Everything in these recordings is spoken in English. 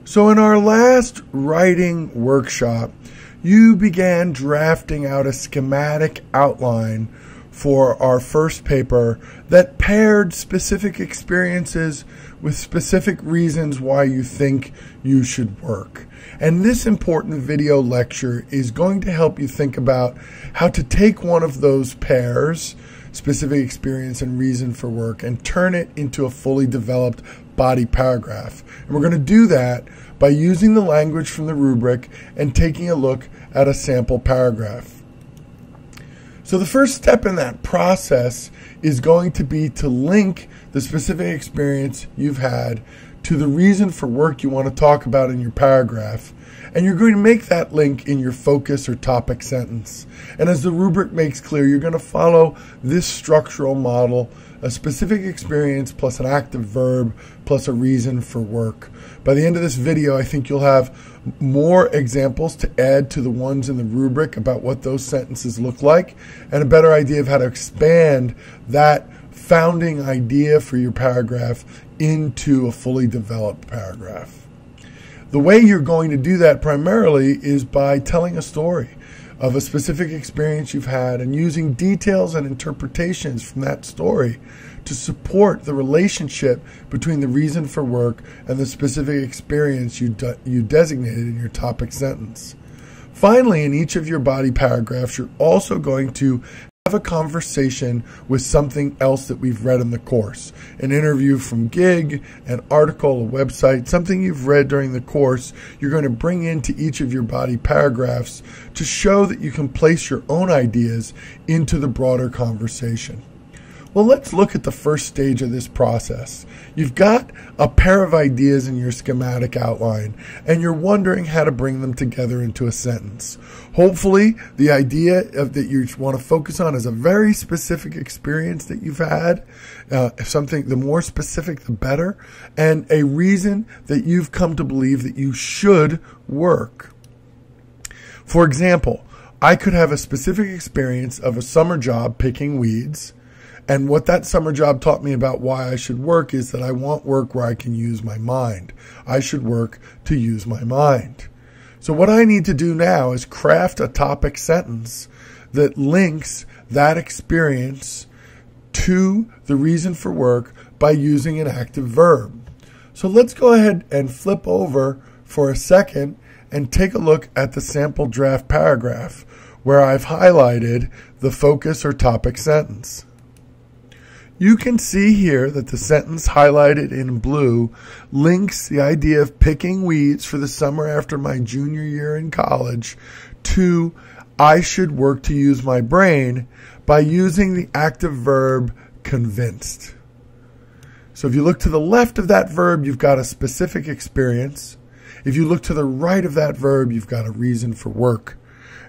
So in our last writing workshop, you began drafting out a schematic outline for our first paper that paired specific experiences with specific reasons why you think you should work. And this important video lecture is going to help you think about how to take one of those pairs, specific experience and reason for work, and turn it into a fully developed body paragraph. And we're going to do that by using the language from the rubric and taking a look at a sample paragraph. So the first step in that process is going to be to link the specific experience you've had to the reason for work you want to talk about in your paragraph. And you're going to make that link in your focus or topic sentence. And as the rubric makes clear, you're going to follow this structural model: a specific experience plus an active verb plus a reason for work. By the end of this video, I think you'll have more examples to add to the ones in the rubric about what those sentences look like, and a better idea of how to expand that founding idea for your paragraph into a fully developed paragraph. The way you're going to do that primarily is by telling a story of a specific experience you've had and using details and interpretations from that story to support the relationship between the reason for work and the specific experience you designated in your topic sentence. Finally, in each of your body paragraphs, you're also going to have a conversation with something else that we've read in the course. An interview from Gig, an article, a website, something you've read during the course, you're going to bring into each of your body paragraphs to show that you can place your own ideas into the broader conversation. Well, let's look at the first stage of this process. You've got a pair of ideas in your schematic outline, and you're wondering how to bring them together into a sentence. Hopefully, the idea that you want to focus on is a very specific experience that you've had, the more specific, the better, and a reason that you've come to believe that you should work. For example, I could have a specific experience of a summer job picking weeds. And what that summer job taught me about why I should work is that I want work where I can use my mind. I should work to use my mind. So what I need to do now is craft a topic sentence that links that experience to the reason for work by using an active verb. So let's go ahead and flip over for a second and take a look at the sample draft paragraph where I've highlighted the focus or topic sentence. You can see here that the sentence highlighted in blue links the idea of picking weeds for the summer after my junior year in college to I should work to use my brain by using the active verb convinced. So if you look to the left of that verb, you've got a specific experience. If you look to the right of that verb, you've got a reason for work.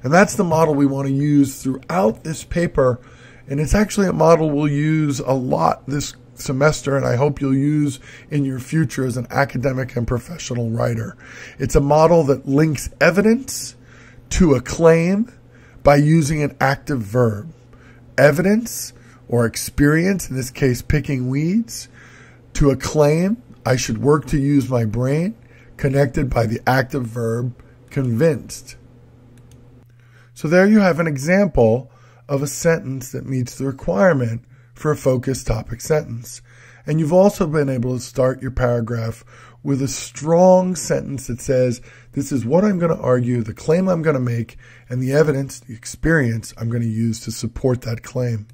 And that's the model we want to use throughout this paper. And it's actually a model we'll use a lot this semester, and I hope you'll use in your future as an academic and professional writer. It's a model that links evidence to a claim by using an active verb. Evidence or experience, in this case picking weeds, to a claim, I should work to use my brain, connected by the active verb convinced. So there you have an example of a sentence that meets the requirement for a focused topic sentence. And you've also been able to start your paragraph with a strong sentence that says, this is what I'm going to argue, the claim I'm going to make, and the evidence, the experience I'm going to use to support that claim.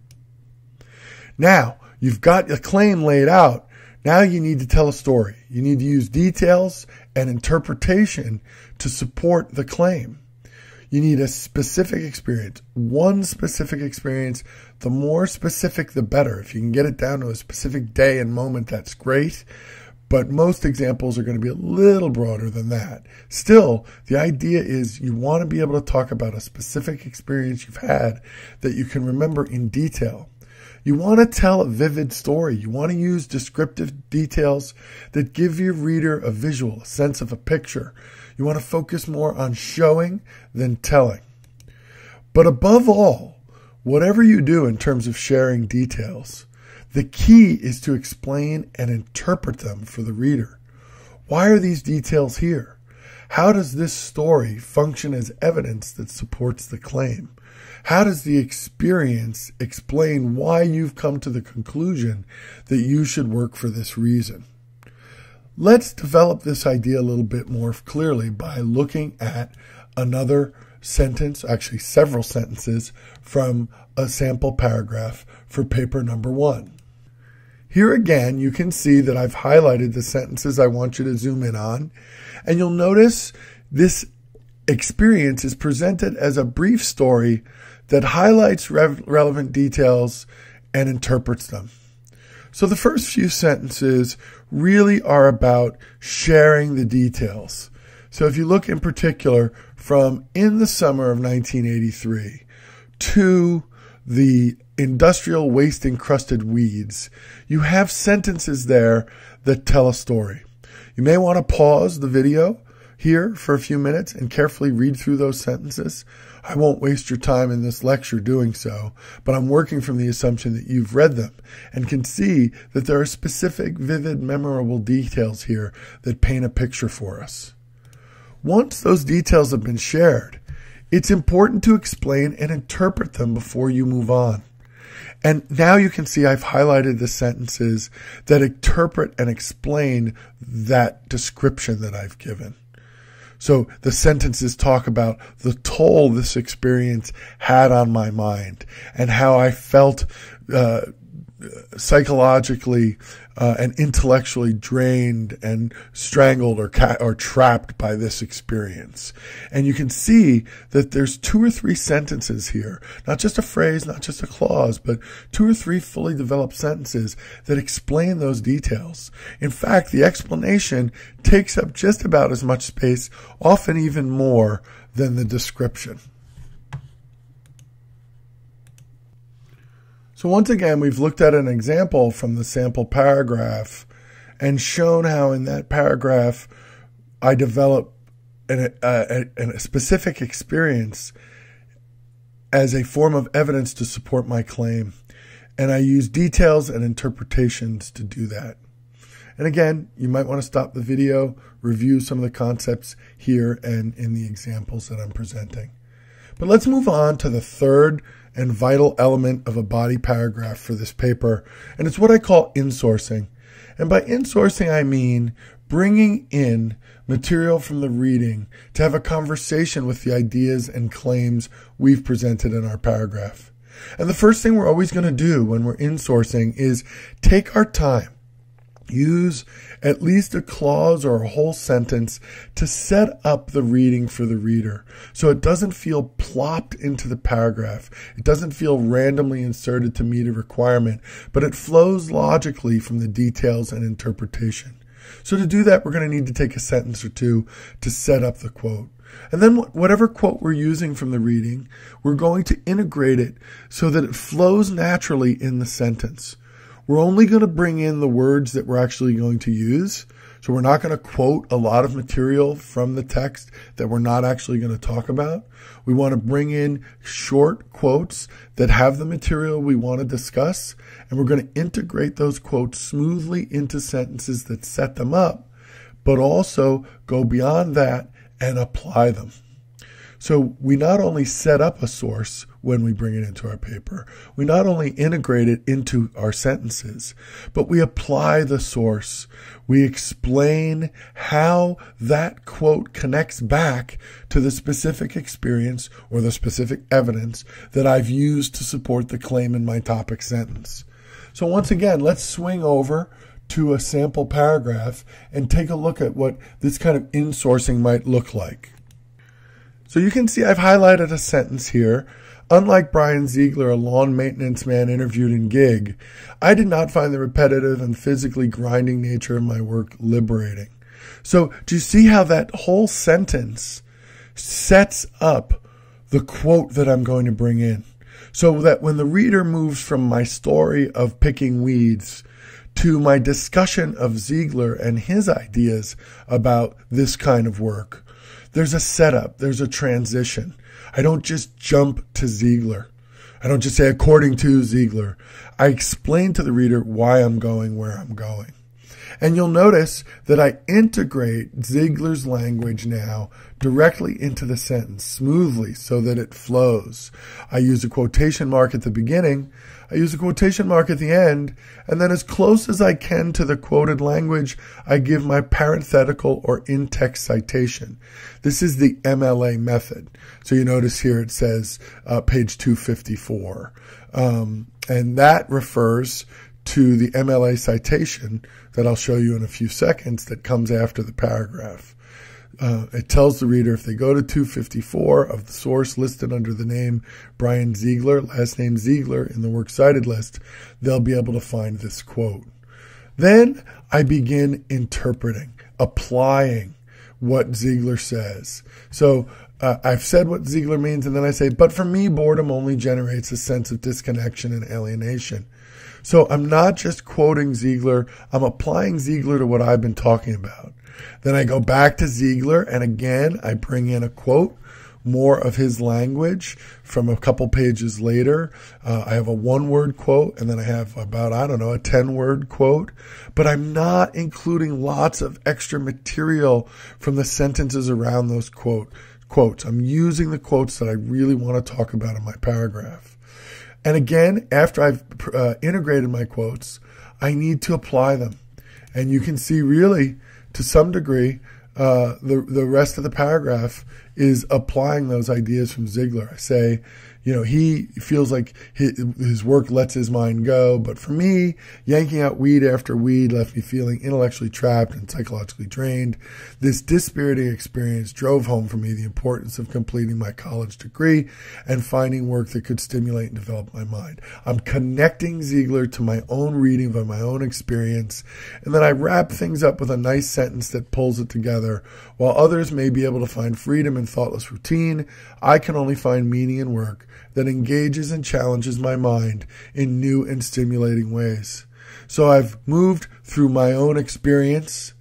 Now, you've got a claim laid out. Now you need to tell a story. You need to use details and interpretation to support the claim. You need a specific experience, one specific experience. The more specific, the better. If you can get it down to a specific day and moment, that's great. But most examples are going to be a little broader than that. Still, the idea is you want to be able to talk about a specific experience you've had that you can remember in detail. You want to tell a vivid story. You want to use descriptive details that give your reader a visual, a sense of a picture. You want to focus more on showing than telling. But above all, whatever you do in terms of sharing details, the key is to explain and interpret them for the reader. Why are these details here? How does this story function as evidence that supports the claim? How does the experience explain why you've come to the conclusion that you should work for this reason? Let's develop this idea a little bit more clearly by looking at another sentence, actually several sentences, from a sample paragraph for paper number 1. Here again, you can see that I've highlighted the sentences I want you to zoom in on, and you'll notice this experience is presented as a brief story that highlights relevant details and interprets them. So the first few sentences really are about sharing the details. So if you look in particular from in the summer of 1983 to the industrial waste encrusted weeds, you have sentences there that tell a story. You may want to pause the video here for a few minutes and carefully read through those sentences. I won't waste your time in this lecture doing so, but I'm working from the assumption that you've read them and can see that there are specific, vivid, memorable details here that paint a picture for us. Once those details have been shared, it's important to explain and interpret them before you move on. And now you can see I've highlighted the sentences that interpret and explain that description that I've given. So the sentences talk about the toll this experience had on my mind and how I felt psychologically and intellectually drained and strangled or trapped by this experience. And you can see that there's 2 or 3 sentences here, not just a phrase, not just a clause, but 2 or 3 fully developed sentences that explain those details. In fact, the explanation takes up just about as much space, often even more, than the description. So once again, we've looked at an example from the sample paragraph and shown how in that paragraph I develop a specific experience as a form of evidence to support my claim. And I use details and interpretations to do that. And again, you might want to stop the video, review some of the concepts here and in the examples that I'm presenting. But let's move on to the third and vital element of a body paragraph for this paper, and it's what I call insourcing. And by insourcing, I mean bringing in material from the reading to have a conversation with the ideas and claims we've presented in our paragraph. And the first thing we're always going to do when we're insourcing is take our time. Use at least a clause or a whole sentence to set up the reading for the reader so it doesn't feel plopped into the paragraph. It doesn't feel randomly inserted to meet a requirement, but it flows logically from the details and interpretation. So to do that, we're going to need to take a sentence or two to set up the quote. And then whatever quote we're using from the reading, we're going to integrate it so that it flows naturally in the sentence. We're only going to bring in the words that we're actually going to use. So we're not going to quote a lot of material from the text that we're not actually going to talk about. We want to bring in short quotes that have the material we want to discuss, and we're going to integrate those quotes smoothly into sentences that set them up, but also go beyond that and apply them. So we not only set up a source when we bring it into our paper, we not only integrate it into our sentences, but we apply the source. We explain how that quote connects back to the specific experience or the specific evidence that I've used to support the claim in my topic sentence. So once again, let's swing over to a sample paragraph and take a look at what this kind of insourcing might look like. So you can see I've highlighted a sentence here. Unlike Brian Ziegler, a lawn maintenance man interviewed in Gig, I did not find the repetitive and physically grinding nature of my work liberating. So do you see how that whole sentence sets up the quote that I'm going to bring in? So that when the reader moves from my story of picking weeds to my discussion of Ziegler and his ideas about this kind of work, there's a setup, there's a transition. I don't just jump to Ziegler. I don't just say according to Ziegler. I explain to the reader why I'm going where I'm going. And you'll notice that I integrate Ziegler's language now directly into the sentence smoothly so that it flows. I use a quotation mark at the beginning, I use a quotation mark at the end, and then as close as I can to the quoted language, I give my parenthetical or in-text citation. This is the MLA method. So you notice here it says page 254. And that refers to the MLA citation that I'll show you in a few seconds that comes after the paragraph. It tells the reader if they go to 254 of the source listed under the name Brian Ziegler, last name Ziegler, in the works cited list, they'll be able to find this quote. Then I begin interpreting, applying what Ziegler says. So I've said what Ziegler means, and then I say, but for me, boredom only generates a sense of disconnection and alienation. So I'm not just quoting Ziegler, I'm applying Ziegler to what I've been talking about. Then I go back to Ziegler, and again, I bring in a quote, more of his language from a couple pages later. I have a one-word quote, and then I have about, a 10-word quote. But I'm not including lots of extra material from the sentences around those quotes. I'm using the quotes that I really want to talk about in my paragraph. And again, after I've integrated my quotes, I need to apply them. And you can see really, to some degree, the rest of the paragraph is applying those ideas from Ziegler. I say, he feels like his work lets his mind go, but for me, yanking out weed after weed left me feeling intellectually trapped and psychologically drained. This dispiriting experience drove home for me the importance of completing my college degree and finding work that could stimulate and develop my mind. I'm connecting Ziegler to my own reading of my own experience, and then I wrap things up with a nice sentence that pulls it together. While others may be able to find freedom in thoughtless routine, I can only find meaning in work that engages and challenges my mind in new and stimulating ways. So I've moved through my own experience,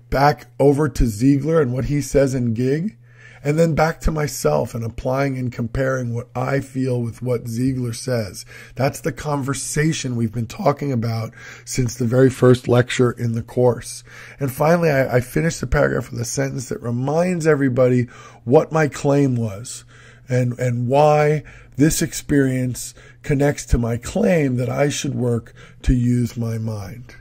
back over to Ziegler and what he says in Gig, and then back to myself and applying and comparing what I feel with what Ziegler says. That's the conversation we've been talking about since the very first lecture in the course. And finally, I finished the paragraph with a sentence that reminds everybody what my claim was and why this experience connects to my claim that I should work to use my mind.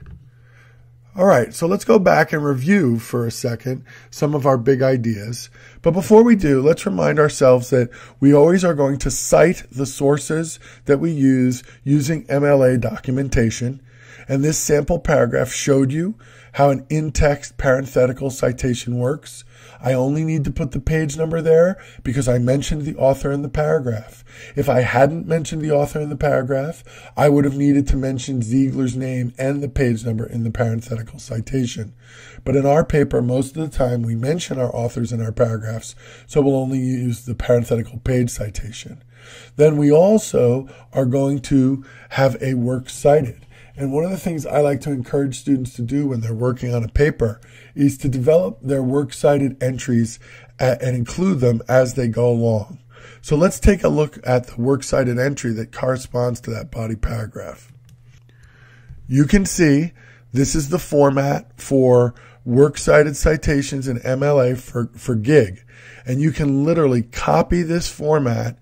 All right, so let's go back and review for a second some of our big ideas. But before we do, let's remind ourselves that we always are going to cite the sources that we use using MLA documentation. And this sample paragraph showed you how an in-text parenthetical citation works. I only need to put the page number there because I mentioned the author in the paragraph. If I hadn't mentioned the author in the paragraph, I would have needed to mention Ziegler's name and the page number in the parenthetical citation. But in our paper, most of the time we mention our authors in our paragraphs, so we'll only use the parenthetical page citation. Then we also are going to have a works cited. And one of the things I like to encourage students to do when they're working on a paper is to develop their works cited entries and include them as they go along. So let's take a look at the works cited entry that corresponds to that body paragraph. You can see this is the format for works cited citations in MLA for Gig. And you can literally copy this format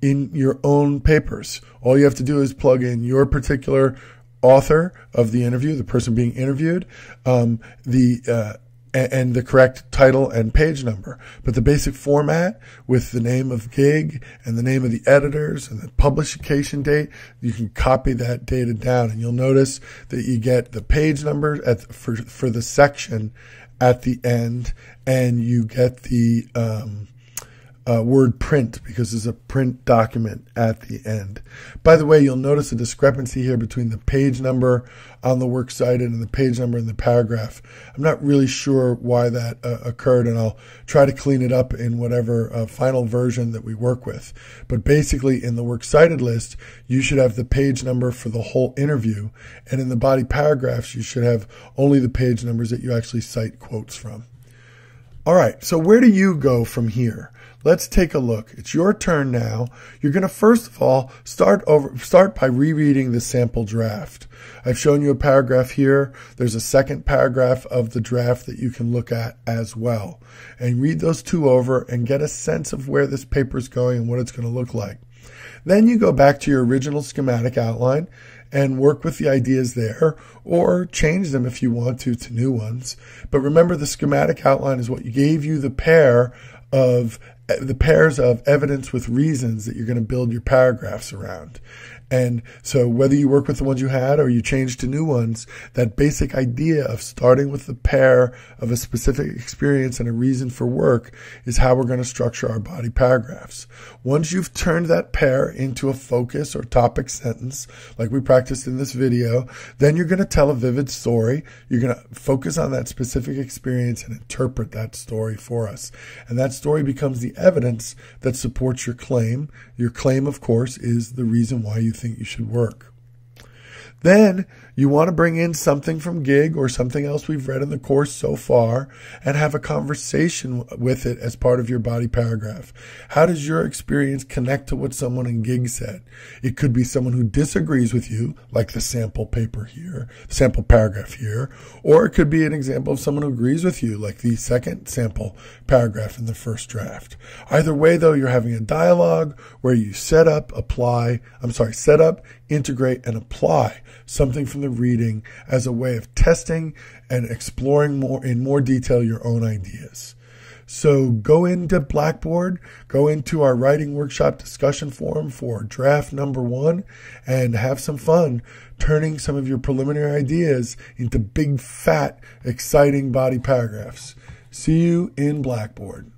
in your own papers. All you have to do is plug in your particular author of the interview, the person being interviewed, and the correct title and page number. But the basic format with the name of Gig and the name of the editors and the publication date, you can copy that data down, and you'll notice that you get the page number for the section at the end, and you get the word print because there's a print document at the end. By the way, you'll notice a discrepancy here between the page number on the works cited and the page number in the paragraph. I'm not really sure why that occurred, and I'll try to clean it up in whatever final version that we work with. But basically, in the works cited list, you should have the page number for the whole interview, and in the body paragraphs, you should have only the page numbers that you actually cite quotes from. All right, so where do you go from here? let's take a look. It's your turn now. You're going to first of all start by rereading the sample draft. I've shown you a paragraph here. There's a second paragraph of the draft that you can look at as well. And read those two over and get a sense of where this paper is going and what it's going to look like. Then you go back to your original schematic outline and work with the ideas there, or change them if you want to new ones. But remember, the schematic outline is what gave you the pairs of evidence with reasons that you're going to build your paragraphs around. And so whether you work with the ones you had or you change to new ones, that basic idea of starting with the pair of a specific experience and a reason for work is how we're going to structure our body paragraphs. Once you've turned that pair into a focus or topic sentence, like we practiced in this video, then you're going to tell a vivid story. You're going to focus on that specific experience and interpret that story for us. And that story becomes the evidence that supports your claim. Your claim, of course, is the reason why you think you should work. Then you want to bring in something from Gig or something else we've read in the course so far and have a conversation with it as part of your body paragraph. How does your experience connect to what someone in Gig said? It could be someone who disagrees with you, like the sample paper here, sample paragraph here, or it could be an example of someone who agrees with you, like the second sample paragraph in the first draft. Either way, though, you're having a dialogue where you set up, integrate, and apply something from the reading as a way of testing and exploring in more detail your own ideas. So go into Blackboard, go into our writing workshop discussion forum for draft number 1 and have some fun turning some of your preliminary ideas into big, fat, exciting body paragraphs. See you in Blackboard.